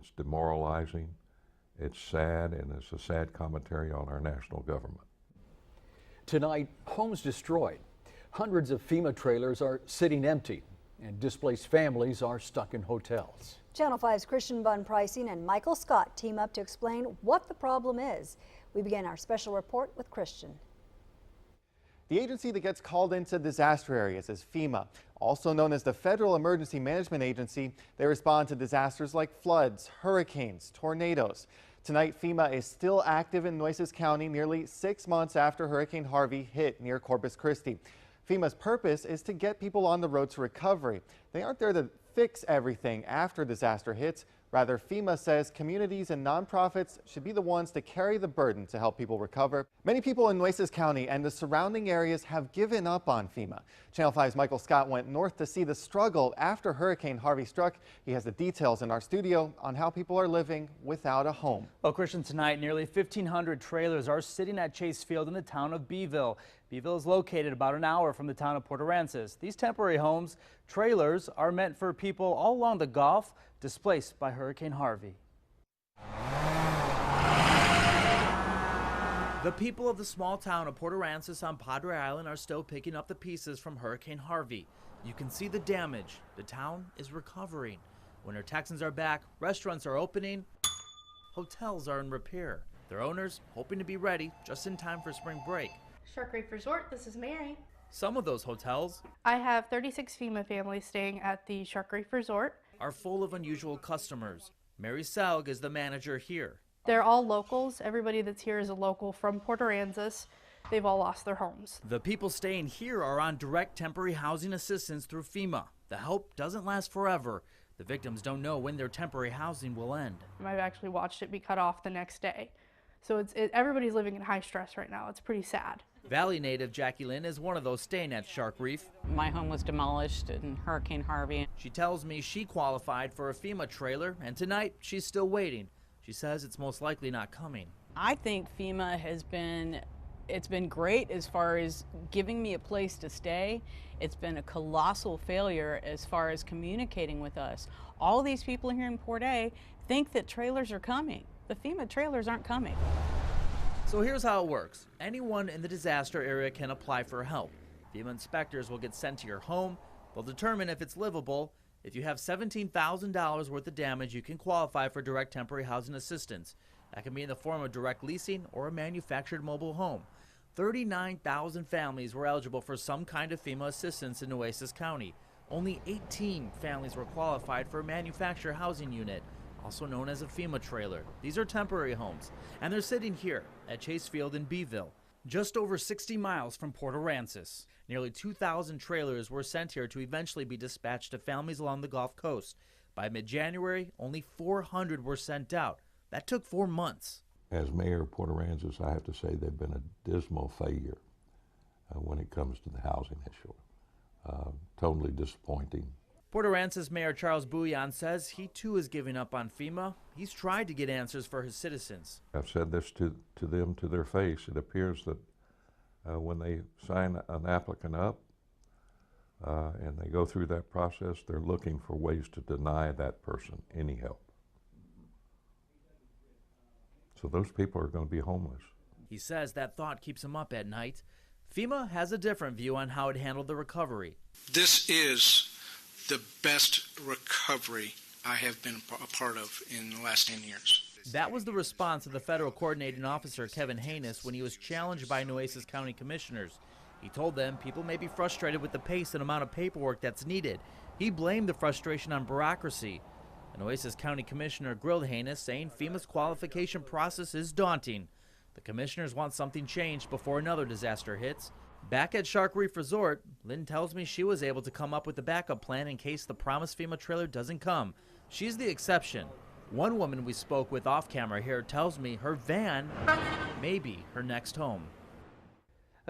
It's demoralizing, it's sad, and it's a sad commentary on our national government. Tonight, homes destroyed. Hundreds of FEMA trailers are sitting empty, and displaced families are stuck in hotels. Channel 5's Christian Bunn Pricing and Michael Scott team up to explain what the problem is. We begin our special report with Christian. The agency that gets called into disaster areas is FEMA, also known as the Federal Emergency Management Agency. They respond to disasters like floods, hurricanes, tornadoes. Tonight, FEMA is still active in Nueces County nearly 6 months after Hurricane Harvey hit near Corpus Christi. FEMA's purpose is to get people on the road to recovery. They aren't there to fix everything after disaster hits. Rather, FEMA says communities and nonprofits should be the ones to carry the burden to help people recover. Many people in Nueces County and the surrounding areas have given up on FEMA. Channel 5's Michael Scott went north to see the struggle after Hurricane Harvey struck. He has the details in our studio on how people are living without a home. Well, Christian, tonight nearly 1,500 trailers are sitting at Chase Field in the town of Beeville. Beeville is located about an hour from the town of Port Aransas. These temporary homes, trailers, are meant for people all along the Gulf displaced by Hurricane Harvey. The people of the small town of Port Aransas on Padre Island are still picking up the pieces from Hurricane Harvey. You can see the damage. The town is recovering. Winter Texans are back, restaurants are opening, hotels are in repair. Their owners hoping to be ready just in time for spring break. Shark Reef Resort, this is Mary. Some of those hotels I have 36 FEMA families staying at the Shark Reef Resort. Are full of unusual customers. Mary Selg is the manager here. They're all locals. Everybody that's here is a local from Port Aransas. They've all lost their homes. The people staying here are on direct temporary housing assistance through FEMA. The help doesn't last forever. The victims don't know when their temporary housing will end. I've actually watched it be cut off the next day. So everybody's living in high stress right now. It's pretty sad. Valley native Jackie Lynn is one of those staying at Shark Reef. My home was demolished in Hurricane Harvey. She tells me she qualified for a FEMA trailer, and tonight she's still waiting. She says it's most likely not coming. I think FEMA it's been great as far as giving me a place to stay. It's been a colossal failure as far as communicating with us. All these people here in Port A think that trailers are coming. The FEMA trailers aren't coming. So here's how it works. Anyone in the disaster area can apply for help. FEMA inspectors will get sent to your home. They'll determine if it's livable. If you have $17,000 worth of damage, you can qualify for direct temporary housing assistance. That can be in the form of direct leasing or a manufactured mobile home. 39,000 families were eligible for some kind of FEMA assistance in Nueces County. Only 18 families were qualified for a manufactured housing unit, also known as a FEMA trailer. These are temporary homes, and they're sitting here at Chase Field in Beeville, just over 60 miles from Port Aransas. Nearly 2,000 trailers were sent here to eventually be dispatched to families along the Gulf Coast. By mid-January, only 400 were sent out. That took 4 months. As mayor of Port Aransas, I have to say they've been a dismal failure when it comes to the housing issue. Totally disappointing. Port Aransas Mayor Charles Bouillon says he too is giving up on FEMA. He's tried to get answers for his citizens. I've said this to them to their face. It appears that when they sign an applicant up and they go through that process, they're looking for ways to deny that person any help. So those people are going to be homeless. He says that thought keeps him up at night. FEMA has a different view on how it handled the recovery. This is the best recovery I have been a part of in the last 10 years. That was the response of the federal coordinating officer, Kevin Haynes, when he was challenged by Nueces County commissioners. He told them people may be frustrated with the pace and amount of paperwork that's needed. He blamed the frustration on bureaucracy. The Nueces County commissioner grilled Haynes, saying FEMA's qualification process is daunting. The commissioners want something changed before another disaster hits. Back at Shark Reef Resort, Lynn tells me she was able to come up with a backup plan in case the promised FEMA trailer doesn't come. She's the exception. One woman we spoke with off camera here tells me her van may be her next home.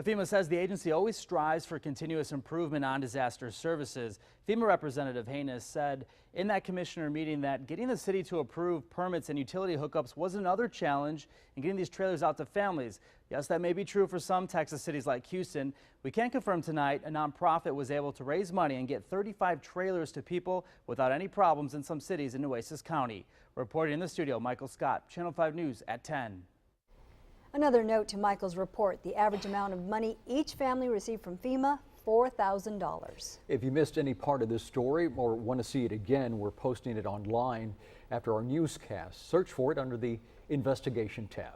FEMA says the agency always strives for continuous improvement on disaster services. FEMA Representative Haynes said in that commissioner meeting that getting the city to approve permits and utility hookups was another challenge in getting these trailers out to families. Yes, that may be true for some Texas cities like Houston. We can confirm tonight a nonprofit was able to raise money and get 35 trailers to people without any problems in some cities in Nueces County. Reporting in the studio, Michael Scott, Channel 5 News at 10. Another note to Michael's report, the average amount of money each family received from FEMA, $4,000. If you missed any part of this story or want to see it again, we're posting it online after our newscast. Search for it under the Investigation tab.